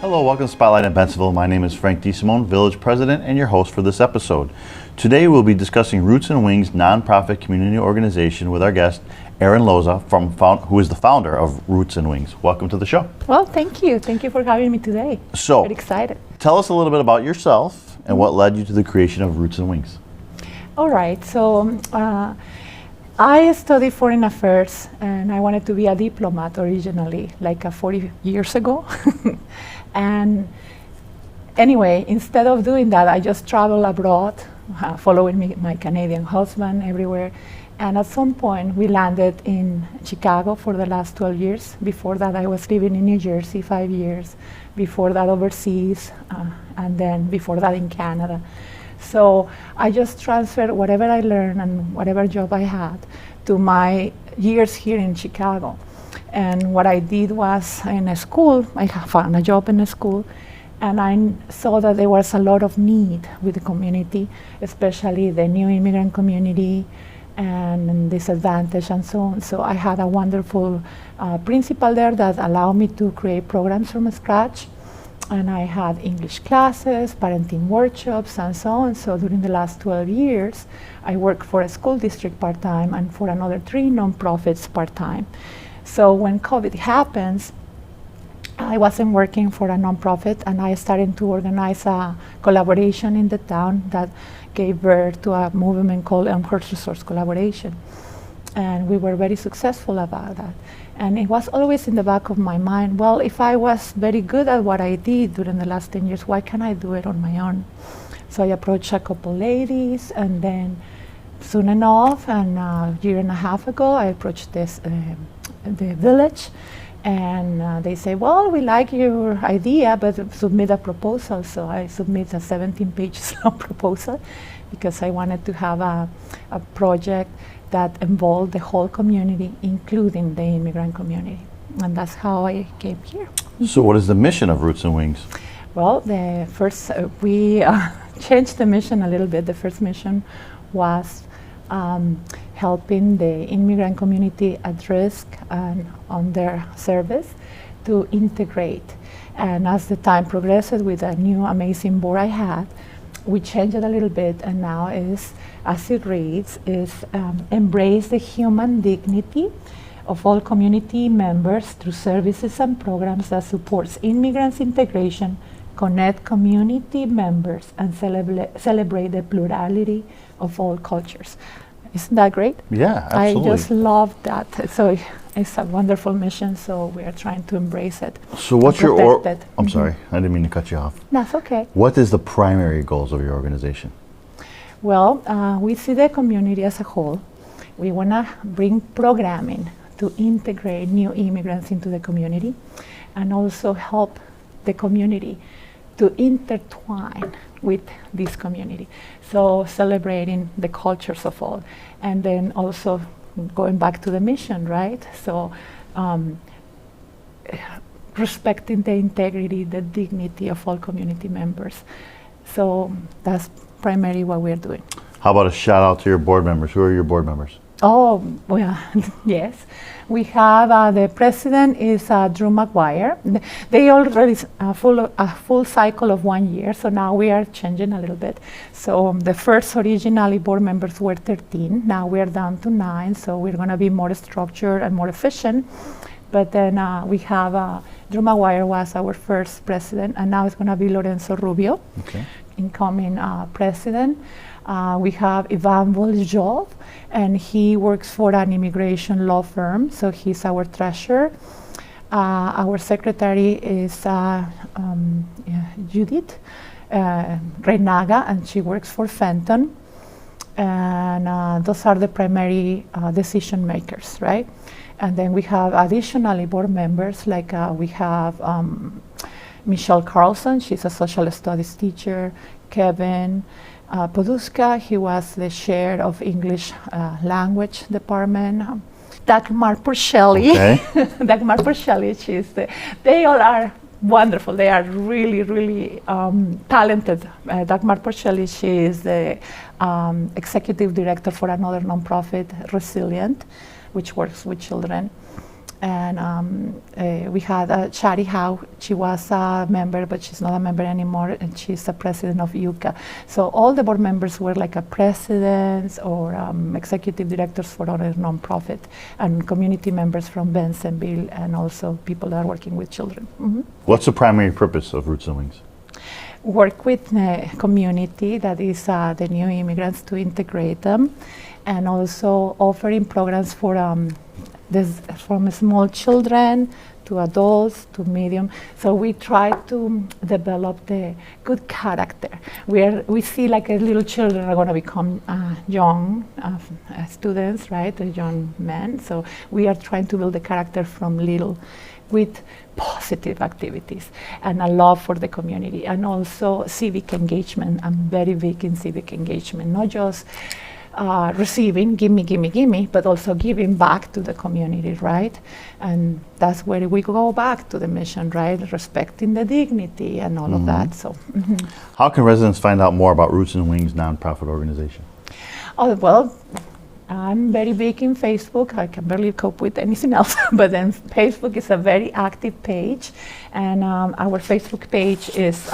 Hello, welcome to Spotlight in Bensenville. My name is Frank DeSimone, Village President and your host for this episode. Today we'll be discussing Roots and Wings nonprofit community organization with our guest, Erin Loza, who is the founder of Roots and Wings. Welcome to the show. Well, thank you. Thank you for having me today. So, very excited. Tell us a little bit about yourself and what led you to the creation of Roots and Wings. All right. So, I studied foreign affairs and I wanted to be a diplomat originally, like 40 years ago. And anyway, instead of doing that, I just traveled abroad, following my Canadian husband everywhere. And at some point, we landed in Chicago for the last 12 years. Before that, I was living in New Jersey 5 years. Before that, overseas, and then before that, in Canada. So I just transferred whatever I learned and whatever job I had to my years here in Chicago. And what I did was, in a school, I found a job in a school, and I saw that there was a lot of need with the community, especially the new immigrant community and disadvantaged and so on. So I had a wonderful principal there that allowed me to create programs from scratch. And I had English classes, parenting workshops, and so on. So during the last 12 years, I worked for a school district part-time and for another 3 nonprofits part-time. So when COVID happens, I wasn't working for a nonprofit, and I started to organize a collaboration in the town that gave birth to a movement called Elmhurst Resource Collaboration. And we were very successful about that. And it was always in the back of my mind, well, if I was very good at what I did during the last 10 years, why can't I do it on my own? So I approached a couple ladies, and then soon enough, and a year and a half ago, I approached the village, and they say, well, we like your idea, but submit a proposal. So I submit a 17-page long proposal because I wanted to have a project that involved the whole community, including the immigrant community. And that's how I came here. So what is the mission of Roots and Wings? Well, the first, we changed the mission a little bit. The first mission was helping the immigrant community at risk and on their service to integrate. And as the time progressed with a new amazing board I had, we changed it a little bit, and now is, as it reads, is embrace the human dignity of all community members through services and programs that supports immigrants' integration, connect community members, and celebrate the plurality of all cultures. Isn't that great? Yeah, absolutely. I just love that. So it's a wonderful mission, so we are trying to embrace it. So what's your I'm sorry, I didn't mean to cut you off. That's okay. What is the primary goals of your organization? Well, we see the community as a whole. We want to bring programming to integrate new immigrants into the community, and also help the community to intertwine with this community. So celebrating the cultures of all, and then also going back to the mission, right? So respecting the integrity, the dignity of all community members. So that's primarily what we're doing. How about a shout out to your board members? Who are your board members? Oh, well, yes. We have the president is Drew McGuire. They already a full cycle of 1 year, so now we are changing a little bit. So the first originally board members were 13. Now we are down to 9, so we're going to be more structured and more efficient. But then we have Drew McGuire was our first president, and now it's going to be Lorenzo Rubio, incoming president. We have Ivan Voljov, and he works for an immigration law firm, so he's our treasurer. Our secretary is Judith Reinaga, and she works for Fenton. And those are the primary decision makers, right? And then we have additionally board members, like we have Michelle Carlson, she's a social studies teacher, Kevin Poduska, he was the chair of English language department. Dagmar Porcelli, Dagmar Porcelli, they all are wonderful. They are really, really talented. Dagmar Porcelli, she is the executive director for another nonprofit, Resilient, which works with children. and we had Shari Howe. She was a member, but she's not a member anymore, and she's the president of UCA. So all the board members were like a presidents or executive directors for other nonprofit, and community members from Bensenville, and also people that are working with children. What's the primary purpose of Roots and Wings? Work with the community, that is the new immigrants, to integrate them, and also offering programs for from small children to adults to medium. So we try to develop the good character. We see like little children are going to become young students, right? Young men. So we are trying to build the character from little with positive activities and a love for the community, and also civic engagement. I'm very big in civic engagement, not just receiving, gimme, but also giving back to the community, right? And that's where we go back to the mission, right? Respecting the dignity and all of that. So, How can residents find out more about Roots and Wings nonprofit organization? Oh, well, I'm very big in Facebook. I can barely cope with anything else, but then Facebook is a very active page, and our Facebook page is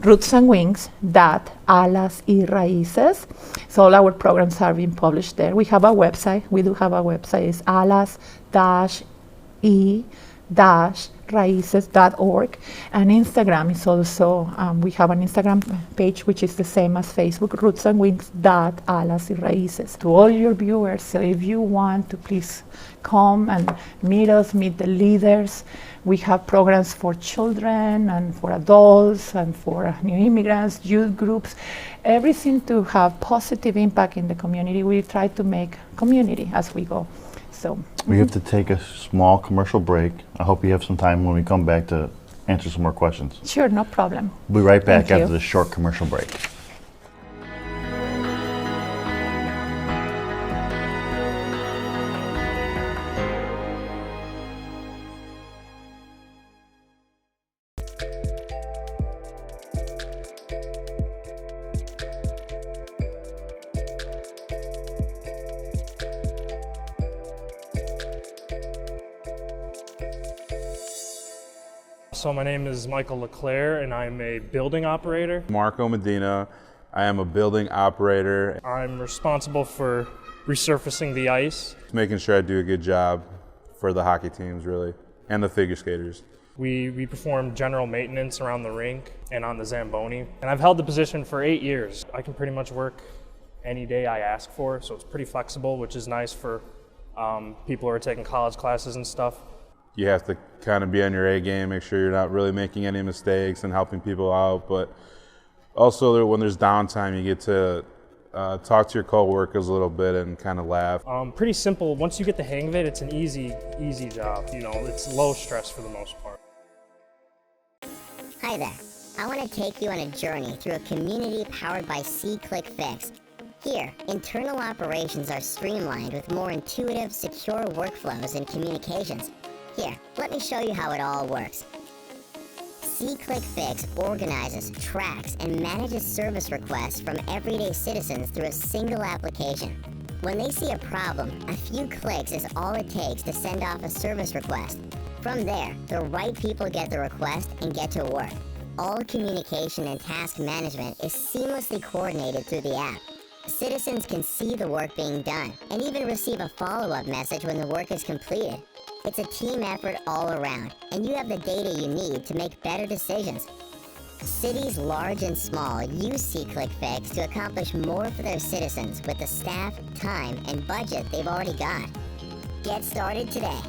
Roots and Wings Alas y Raíces. So all our programs are being published there. We have a website. We do have a website. It's alas-y-raíces.org, and Instagram is also, we have an Instagram page which is the same as Facebook, Roots and Wings Alas y Raíces. To all your viewers, so if you want to, please come and meet us, meet the leaders. We have programs for children and for adults and for new immigrants, youth groups, everything to have positive impact in the community. We try to make community as we go. So we have to take a small commercial break. I hope you have some time when we come back to answer some more questions. Sure, no problem. We'll be right back Thank after you. this short commercial break. So my name is Michael LeClaire, and I'm a building operator. Marco Medina. I am a building operator. I'm responsible for resurfacing the ice. Making sure I do a good job for the hockey teams, really, and the figure skaters. We perform general maintenance around the rink and on the Zamboni. And I've held the position for 8 years. I can pretty much work any day I ask for, so it's pretty flexible, which is nice for people who are taking college classes and stuff. You have to kind of be on your A game, make sure you're not really making any mistakes and helping people out. But also when there's downtime, you get to talk to your coworkers a little bit and kind of laugh. Pretty simple. Once you get the hang of it, it's an easy job. You know, it's low stress for the most part. Hi there. I want to take you on a journey through a community powered by C-Click-Fix. Here, internal operations are streamlined with more intuitive, secure workflows and communications. Here, let me show you how it all works. C-Click-Fix organizes, tracks, and manages service requests from everyday citizens through a single application. When they see a problem, a few clicks is all it takes to send off a service request. From there, the right people get the request and get to work. All communication and task management is seamlessly coordinated through the app. Citizens can see the work being done and even receive a follow-up message when the work is completed. It's a team effort all around, and you have the data you need to make better decisions. Cities large and small use C-Click-Fix to accomplish more for their citizens with the staff, time, and budget they've already got. Get started today.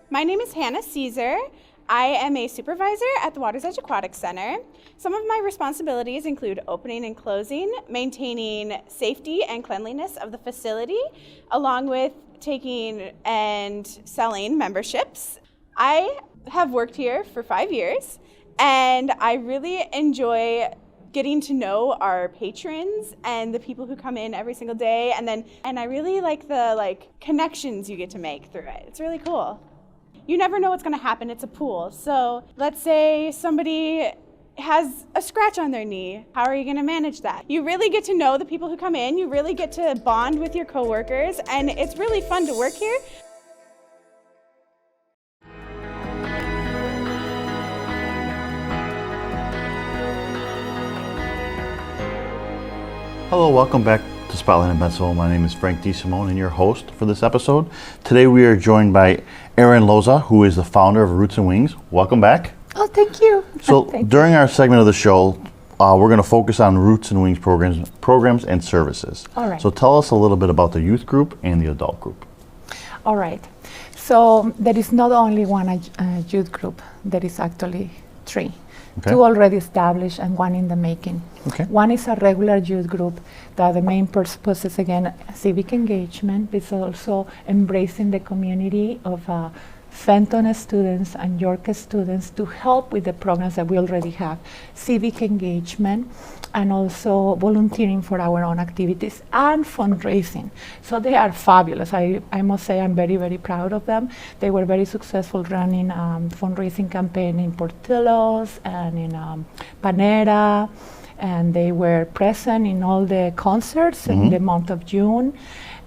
My name is Hannah Caesar. I am a supervisor at the Water's Edge Aquatic Center. Some of my responsibilities include opening and closing, maintaining safety and cleanliness of the facility, along with taking and selling memberships. I have worked here for 5 years, and I really enjoy getting to know our patrons and the people who come in every single day, and I really like the connections you get to make through it. It's really cool. You never know what's going to happen. It's a pool. So let's say somebody has a scratch on their knee. How are you going to manage that? You really get to know the people who come in. You really get to bond with your coworkers, and it's really fun to work here. Hello, welcome back to Spotlight in Bensenville. My name is Frank DeSimone and your host for this episode. Today we are joined by Erin Loza, who is the founder of Roots and Wings. Welcome back. Oh, thank you. So Thank you. during our segment of the show, we're going to focus on Roots and Wings programs and services. All right. So tell us a little bit about the youth group and the adult group. All right. So there is not only one youth group, there is actually three. Okay. Two already established and one in the making. Okay. One is a regular youth group that the main purpose is, again, civic engagement. It's also embracing the community of Fenton students and York students to help with the programs that we already have. Civic engagement and also volunteering for our own activities and fundraising. So they are fabulous. I must say I'm very, very proud of them. They were very successful running fundraising campaign in Portillo's and in Panera, and they were present in all the concerts in the month of June.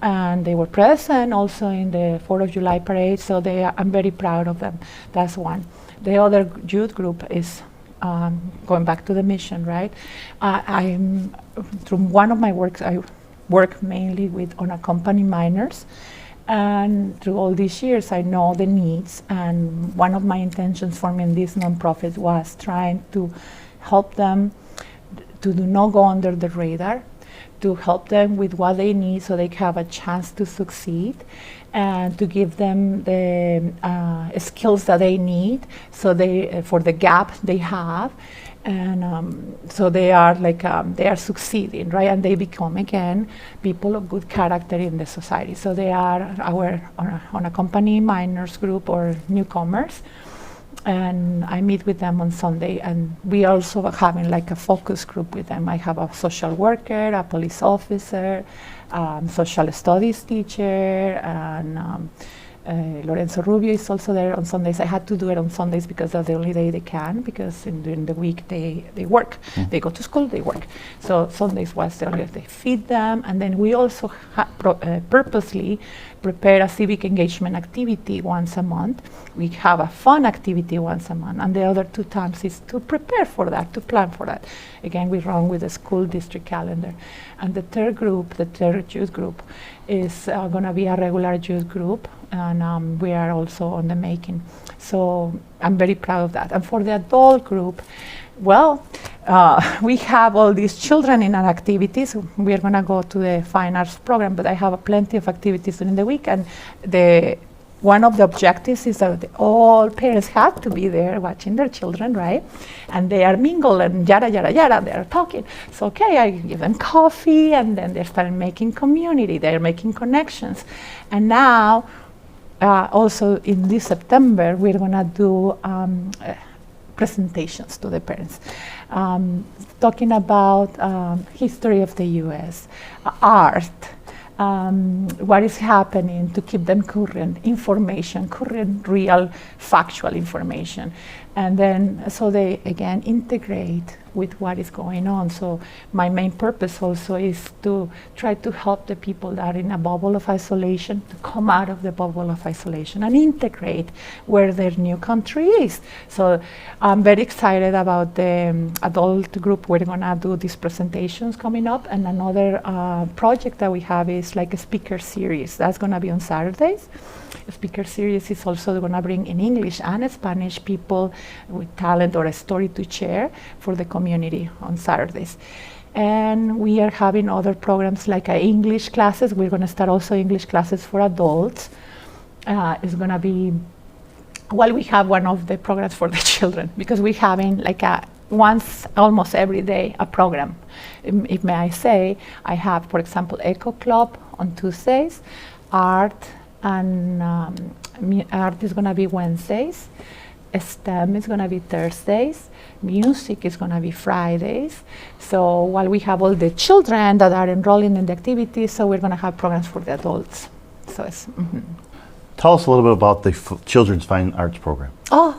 And they were present also in the 4th of July parade, so I'm very proud of them. That's one. The other youth group is going back to the mission, right? I'm through one of my works, I work mainly with unaccompanied minors, and through all these years I know the needs, and one of my intentions forming this nonprofit was trying to help them to do not go under the radar, to help them with what they need so they have a chance to succeed, and to give them the skills that they need so they for the gap they have, and so they are they are succeeding, right? And they become again people of good character in the society. So they are our unaccompanied minors group or newcomers. And I meet with them on Sunday, and we also are having a focus group with them. I have a social worker, a police officer, social studies teacher, and Lorenzo Rubio is also there on Sundays. I had to do it on Sundays because that's the only day they can, because during the week they work. They go to school, they work. So Sundays was the only day. They feed them, and then we also purposely prepare a civic engagement activity once a month. We have a fun activity once a month, and the other 2 times is to prepare for that, to plan for that. Again, we run with the school district calendar. And the third group, the third youth group, is going to be a regular youth group, and we are also on the making. So I'm very proud of that. And for the adult group, well, we have all these children in our activities. We are going to go to the fine arts program, but I have plenty of activities during the week, and one of the objectives is that all parents have to be there watching their children, right? And they are mingle and yada, yada, yada, they are talking. So, okay, I give them coffee, and then they start making community, they're making connections. And now, also in this September, we're gonna do presentations to the parents, talking about history of the US, art, what is happening to keep them current information, current, real, factual information. And then, so they, again, integrate with what is going on. So my main purpose also is to try to help the people that are in a bubble of isolation to come out of the bubble of isolation and integrate where their new country is. So I'm very excited about the adult group. We're gonna do these presentations coming up, and another project that we have is like a speaker series. That's gonna be on Saturdays. A speaker series is also gonna bring in English and Spanish people with talent or a story to share for the community on Saturdays. And we are having other programs like English classes. We're going to start also English classes for adults. It's going to be, well, we have one of the programs for the children, because we're having like once almost every day a program. If may I say, I have, for example, Eco Club on Tuesdays, art, and art is going to be Wednesdays. STEM is going to be Thursdays, music is going to be Fridays. So while we have all the children that are enrolling in the activities, so we're going to have programs for the adults. So it's Tell us a little bit about the Children's Fine Arts Program. Oh,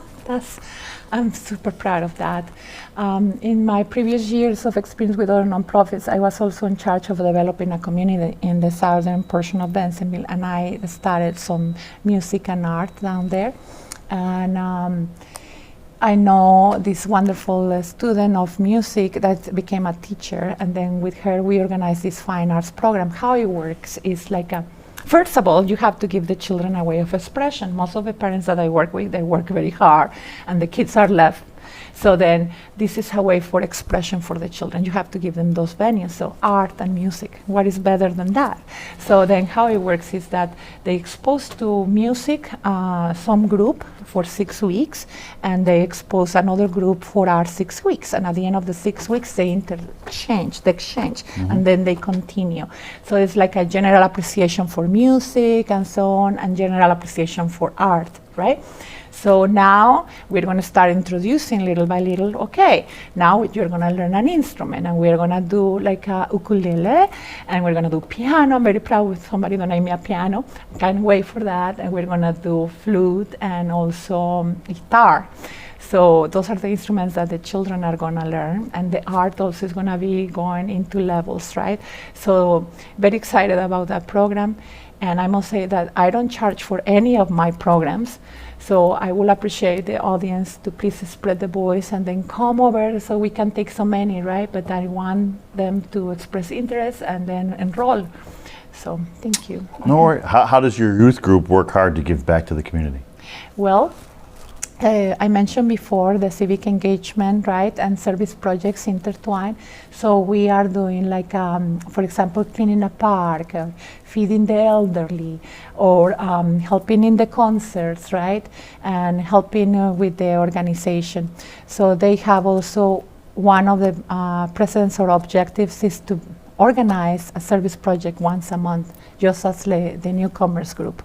I'm super proud of that. In my previous years of experience with other nonprofits, I was also in charge of developing a community in the southern portion of Bensenville, and I started some music and art down there. And I know this wonderful student of music that became a teacher, and then with her we organized this fine arts program. How it works is like first of all, you have to give the children a way of expression. Most of the parents that I work with, they work very hard, and the kids are left. So then this is a way for expression for the children. You have to give them those venues, so art and music. What is better than that? So then how it works is that they expose to music some group for 6 weeks, and they expose another group for art 6 weeks. And at the end of the 6 weeks, they exchange, and then they continue. So it's like a general appreciation for music and so on, and general appreciation for art, right? So now we're going to start introducing little by little. Okay, now you're going to learn an instrument, and we're going to do like a ukulele, and we're going to do piano. I'm very proud with somebody donating me a piano. Can't wait for that. And we're going to do flute and also guitar. So those are the instruments that the children are going to learn, and the art also is going to be going into levels, right? So very excited about that program. And I must say that I don't charge for any of my programs. So I will appreciate the audience to please spread the voice and then come over so we can take so many, right? But I want them to express interest and then enroll. So thank you. No worry. How does your youth group work hard to give back to the community? Well, I mentioned before the civic engagement, right, and service projects intertwined. So we are doing like, for example, cleaning a park, feeding the elderly, or helping in the concerts, right, and helping with the organization. So they have also one of the presence or objectives is to organize a service project once a month, just as the newcomers group.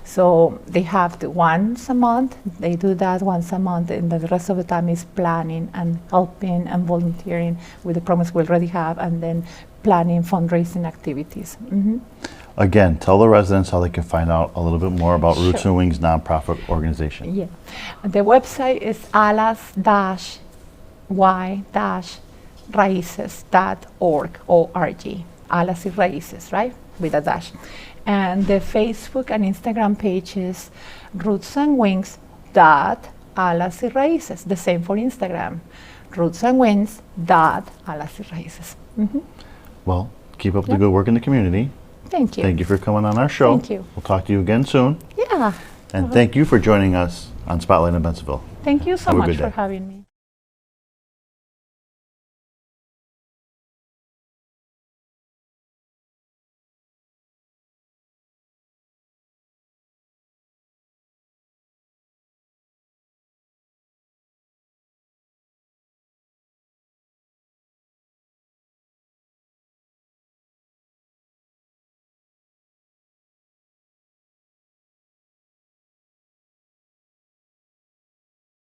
So they have to once a month, they do that once a month, and the rest of the time is planning and helping and volunteering with the programs we already have, and then planning fundraising activities. Again, tell the residents how they can find out a little bit more about Roots Sure. and Wings nonprofit organization. Yeah, the website is alas-y-raices.org, O-R-G, Alas y Raíces, right, with a dash. And the Facebook and Instagram page is rootsandwings.alas y Raíces, the same for Instagram, rootsandwings.alas y Raíces. Well, keep up the good work in the community. Thank you. Thank you for coming on our show. Thank you. We'll talk to you again soon. Yeah. And thank you for joining us on Spotlight in Bensenville. Thank you so Have a much good for day. having me.